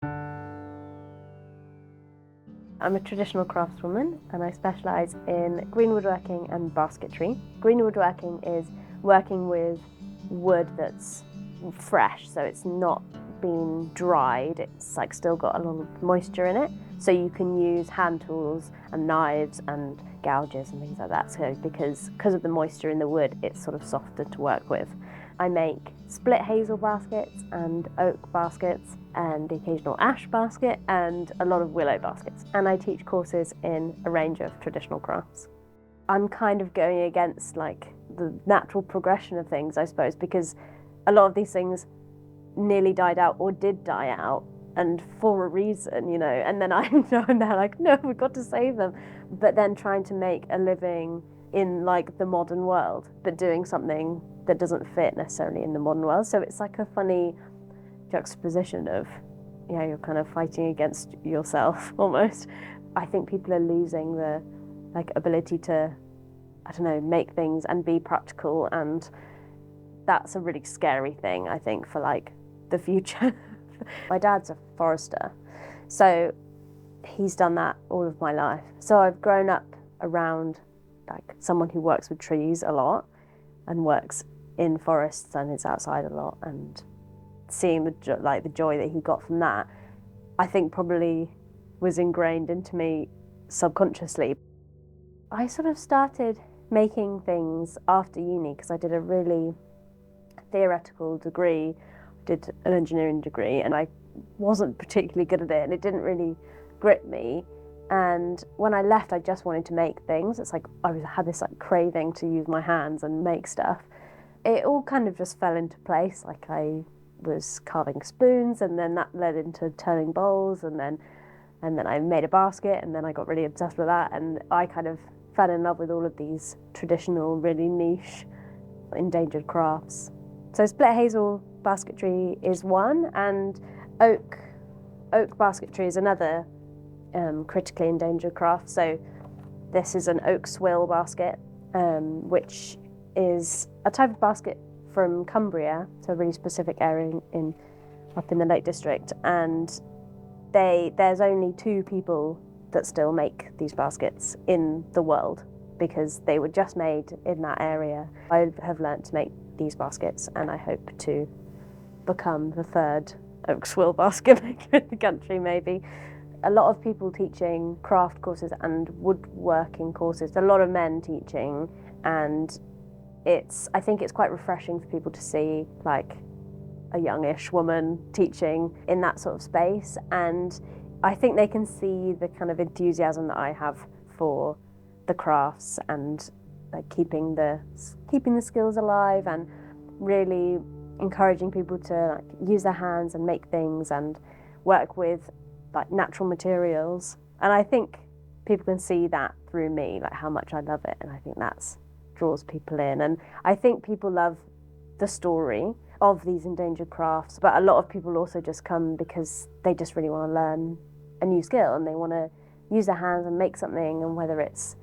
I'm a traditional craftswoman and I specialise in greenwood working and basketry. Greenwood working is working with wood that's fresh, so it's not been dried, it's like still got a lot of moisture in it. So you can use hand tools and knives and gouges and things like that. So because of the moisture in the wood, it's sort of softer to work with. I make split hazel baskets and oak baskets and the occasional ash basket and a lot of willow baskets. And I teach courses in a range of traditional crafts. I'm kind of going against like the natural progression of things, I suppose, because a lot of these things nearly died out or did die out, and for a reason, you know, and then I'm there like, no, we've got to save them. But then trying to make a living in like the modern world, but doing something that doesn't fit necessarily in the modern world. So it's like a funny juxtaposition of, you know, you're kind of fighting against yourself almost. I think people are losing the like ability to, I don't know, make things and be practical, and that's a really scary thing, I think, for like the future. My dad's a forester, so he's done that all of my life. So I've grown up around like someone who works with trees a lot and works in forests and is outside a lot, and seeing the joy that he got from that, I think probably was ingrained into me subconsciously. I sort of started making things after uni because I did a really theoretical degree, did an engineering degree, and I wasn't particularly good at it and it didn't really grip me. And when I left, I just wanted to make things. It's like I had this like craving to use my hands and make stuff. It all kind of just fell into place. Like I was carving spoons, and then that led into turning bowls, and then I made a basket, and then I got really obsessed with that, and I kind of fell in love with all of these traditional, really niche, endangered crafts. So split hazel basketry is one, and oak basketry is another critically endangered craft. So this is an oak swill basket, which is a type of basket from Cumbria, so a really specific area up in the Lake District, and there's only 2 people that still make these baskets in the world because they were just made in that area. I have learnt to make these baskets, and I hope to become the 3rd oak swill basket maker in the country, maybe. A lot of people teaching craft courses and woodworking courses, a lot of men teaching, and I think it's quite refreshing for people to see like a youngish woman teaching in that sort of space, and I think they can see the kind of enthusiasm that I have for the crafts and like keeping the skills alive and really encouraging people to like use their hands and make things and work with like natural materials. And I think people can see that through me, like how much I love it, and I think that's draws people in. And I think people love the story of these endangered crafts, but a lot of people also just come because they just really want to learn a new skill and they want to use their hands and make something, and whether it's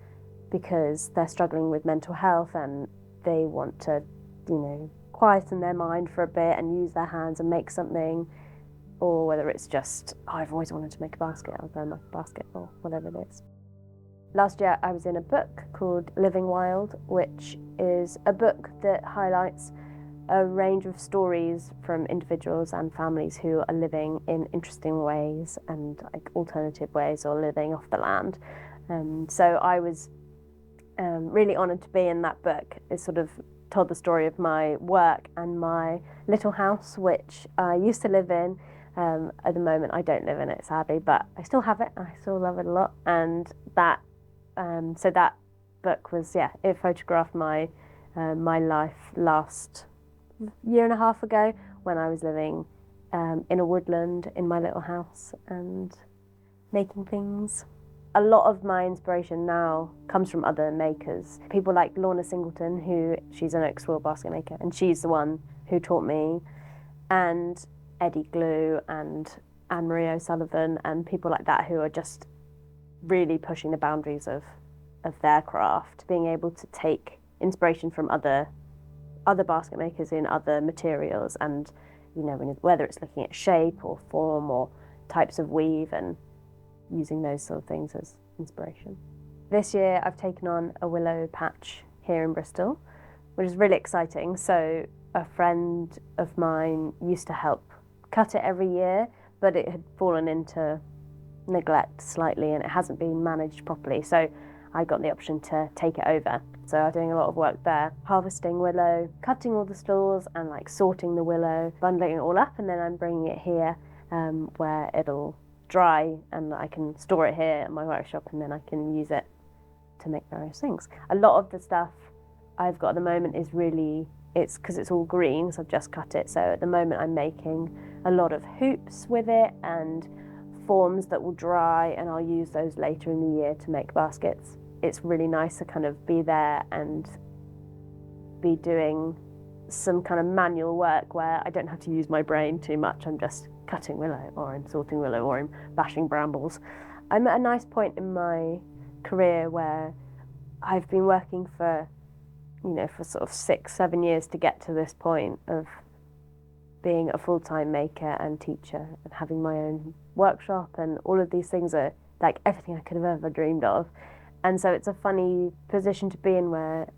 because they're struggling with mental health and they want to, you know, quieten their mind for a bit and use their hands and make something, or whether it's just, oh, I've always wanted to make a basket, I'll go and make a basket, or whatever it is. Last year I was in a book called Living Wild, which is a book that highlights a range of stories from individuals and families who are living in interesting ways and like alternative ways or living off the land. So I was really honoured to be in that book. It sort of told the story of my work and my little house, which I used to live in. At the moment I don't live in it, sadly, but I still have it. I still love it a lot. And that so that book was, it photographed my life last year and a half ago when I was living in a woodland in my little house and making things. A lot of my inspiration now comes from other makers. People like Lorna Singleton, she's an oak swill basket maker, and she's the one who taught me, and Eddie Glue and Anne-Marie O'Sullivan and people like that who are just really pushing the boundaries of their craft, being able to take inspiration from other basket makers in other materials, and you know, whether it's looking at shape or form or types of weave and using those sort of things as inspiration. This year I've taken on a willow patch here in Bristol, which is really exciting. So a friend of mine used to help cut it every year, but it had fallen into neglect slightly and it hasn't been managed properly. So I got the option to take it over. So I'm doing a lot of work there, harvesting willow, cutting all the stalks and like sorting the willow, bundling it all up, and then I'm bringing it here where it'll dry and I can store it here at my workshop, and then I can use it to make various things. A lot of the stuff I've got at the moment is really, it's because it's all green, so I've just cut it. So at the moment I'm making a lot of hoops with it and forms that will dry, and I'll use those later in the year to make baskets. It's really nice to kind of be there and be doing some kind of manual work where I don't have to use my brain too much. I'm just cutting willow, or I'm sorting willow, or I'm bashing brambles. I'm at a nice point in my career where I've been working for, for sort of 6-7 years to get to this point of being a full-time maker and teacher and having my own workshop, and all of these things are like everything I could have ever dreamed of. And so it's a funny position to be in where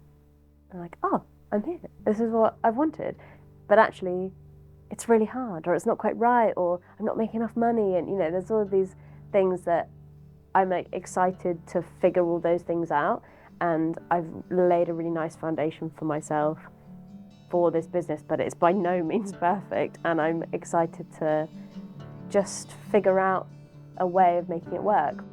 I'm like, oh, I'm here. This is what I've wanted. But actually, it's really hard, or it's not quite right, or I'm not making enough money. And, there's all of these things that I'm like excited to figure all those things out. And I've laid a really nice foundation for myself for this business, but it's by no means perfect. And I'm excited to just figure out a way of making it work.